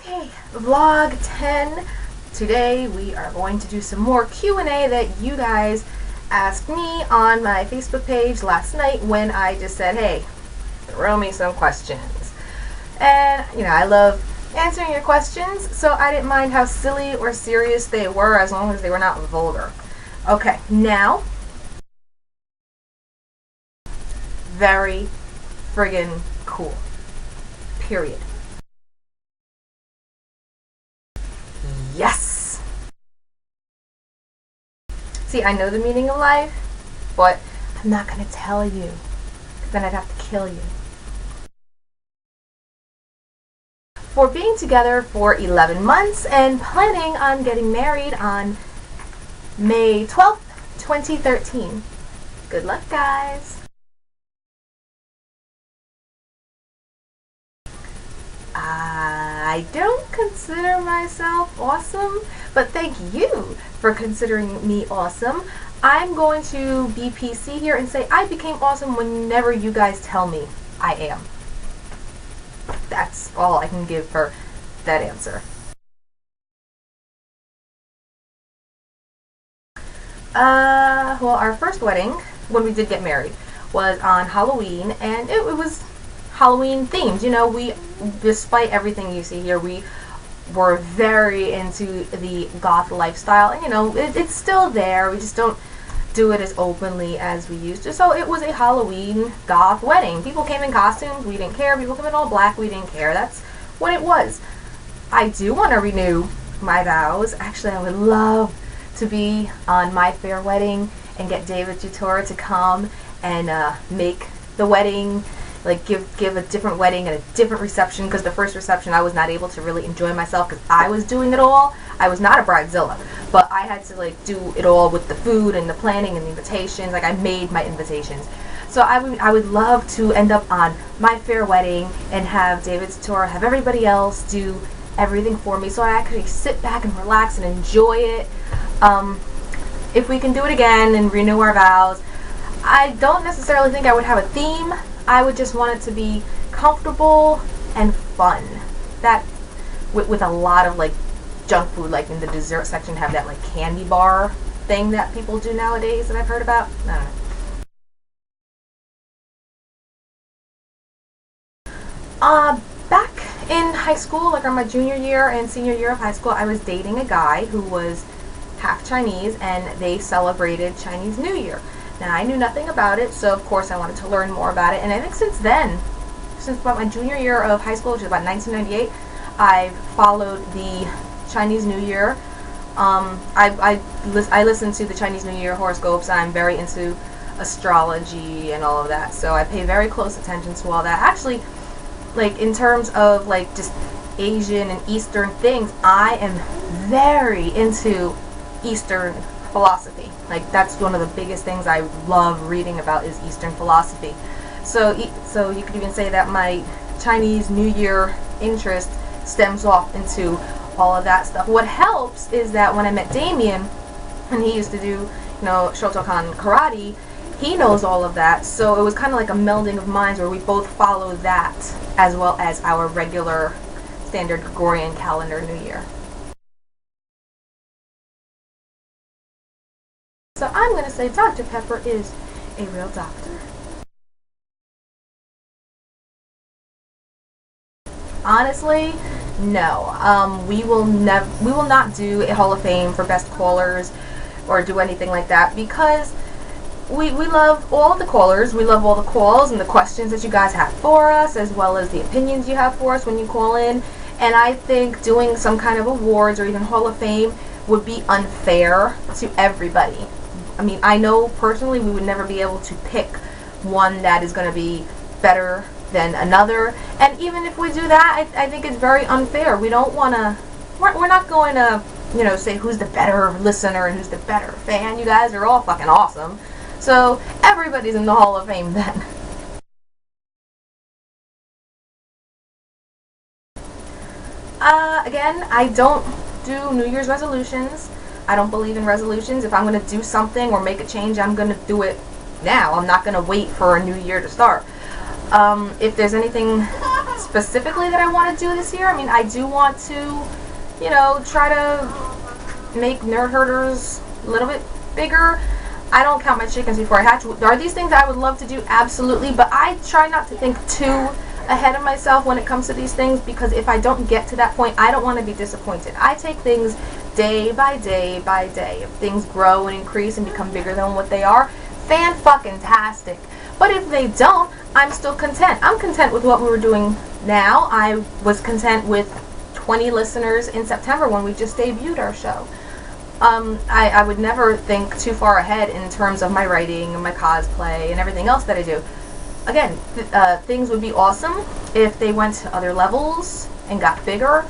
Okay, vlog 10. Today we are going to do some more Q&A that you guys asked me on my Facebook page last night when I just said, hey, throw me some questions. And, you know, I love answering your questions, so I didn't mind how silly or serious they were as long as they were not vulgar. Okay, now, very friggin' cool. Period. Yes! See, I know the meaning of life, but I'm not going to tell you, because then I'd have to kill you. For being together for 11 months and planning on getting married on May 12th, 2013. Good luck, guys! I don't consider myself awesome, but thank you for considering me awesome. I'm going to be PC here and say I became awesome whenever you guys tell me I am. That's all I can give for that answer. Well, our first wedding, when we did get married, was on Halloween, and it was Halloween themed. You know, we, despite everything you see here, we were very into the goth lifestyle, and you know, it's still there. We just don't do it as openly as we used to. So it was a Halloween goth wedding. People came in costumes, we didn't care. People came in all black, we didn't care. That's what it was. I do want to renew my vows. Actually, I would love to be on My Fair Wedding and get David Jutura to come and make the wedding, like give a different wedding and a different reception, because the first reception I was not able to really enjoy myself because I was doing it all. I was not a bridezilla, but I had to like do it all with the food and the planning and the invitations. Like, I made my invitations. So I would love to end up on My Fair Wedding and have David Jutura have everybody else do everything for me, so I actually sit back and relax and enjoy it. If we can do it again and renew our vows, I don't necessarily think I would have a theme. I would just want it to be comfortable and fun. That with a lot of like junk food, like in the dessert section have that like candy bar thing that people do nowadays that I've heard about. I don't know. Back in high school, like on my junior year and senior year of high school, I was dating a guy who was half Chinese, and they celebrated Chinese New Year. Now, I knew nothing about it, so of course I wanted to learn more about it. And I think since then, since about my junior year of high school, which is about 1998, I've followed the Chinese New Year. I listen to the Chinese New Year horoscopes. I'm very into astrology and all of that, so I pay very close attention to all that. Actually, like in terms of like just Asian and Eastern things, I am very into Eastern philosophy. Like, that's one of the biggest things I love reading about is Eastern philosophy. So you could even say that my Chinese New Year interest stems off into all of that stuff. What helps is that when I met Damien, and he used to do, you know, Shotokan karate, he knows all of that. So it was kind of like a melding of minds where we both follow that as well as our regular standard Gregorian calendar New Year. So I'm going to say Dr. Pepper is a real doctor. Honestly, no. We will not do a Hall of Fame for best callers or do anything like that, because we love all of the callers. We love all the calls and the questions that you guys have for us, as well as the opinions you have for us when you call in. And I think doing some kind of awards or even Hall of Fame would be unfair to everybody. I mean, I know personally we would never be able to pick one that is going to be better than another. And even if we do that, I think it's very unfair. We don't want to, we're not going to, you know, say who's the better listener and who's the better fan. You guys are all fucking awesome. So everybody's in the Hall of Fame then. Again, I don't do New Year's resolutions. I don't believe in resolutions. If I'm going to do something or make a change, I'm going to do it now. I'm not going to wait for a new year to start. If there's anything specifically that I want to do this year. I mean, I do want to, you know, try to make Nerd Herders a little bit bigger. I don't count my chickens before I hatch. Are these things I would love to do? Absolutely, but I try not to think too ahead of myself when it comes to these things, because if I don't get to that point, I don't want to be disappointed. I take things day by day by day. If things grow and increase and become bigger than what they are, fan-fucking-tastic. But if they don't, I'm still content. I'm content with what we were doing now. I was content with 20 listeners in September when we just debuted our show. I would never think too far ahead in terms of my writing and my cosplay and everything else that I do. Again, things would be awesome if they went to other levels and got bigger,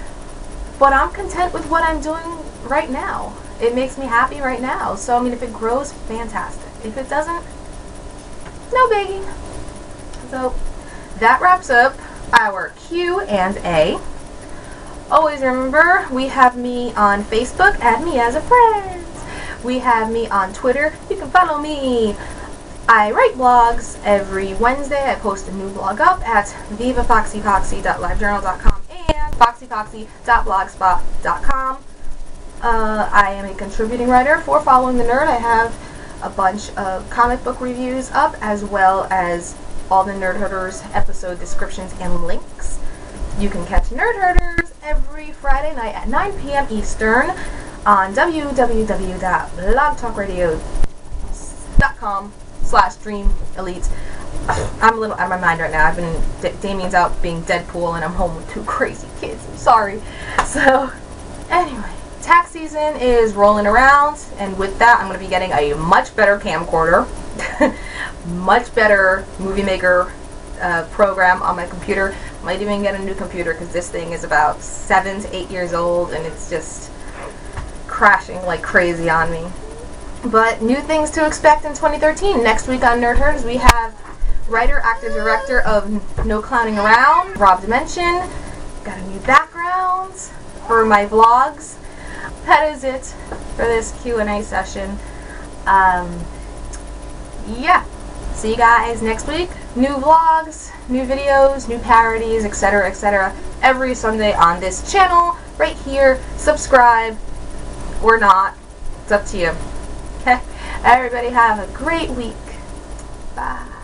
but I'm content with what I'm doing right now. It makes me happy right now. So, I mean, if it grows, fantastic. If it doesn't, no biggie. So, that wraps up our Q&A. Always remember, we have me on Facebook, add me as a friend. We have me on Twitter, you can follow me. I write blogs every Wednesday. I post a new blog up at vivafoxyfoxy.livejournal.com and foxyfoxy.blogspot.com. I am a contributing writer for Following the Nerd. I have a bunch of comic book reviews up, as well as all the Nerd Herders episode descriptions and links. You can catch Nerd Herders every Friday night at 9 p.m. Eastern on www.blogtalkradio.com/Dream Elite. I'm a little out of my mind right now. Damien's out being Deadpool and I'm home with 2 crazy kids. I'm sorry. So, anyway, tax season is rolling around, and with that, I'm going to be getting a much better camcorder, much better Movie Maker program on my computer. Might even get a new computer because this thing is about 7 to 8 years old and it's just crashing like crazy on me. But new things to expect in 2013. Next week on Nerd Herders, we have writer, actor, director of No Clowning Around, Rob Dimension. Got a new background for my vlogs. That is it for this Q&A session. Yeah. See you guys next week. New vlogs, new videos, new parodies, etc., etc. every Sunday on this channel, right here. Subscribe or not. It's up to you. Okay? Everybody have a great week. Bye.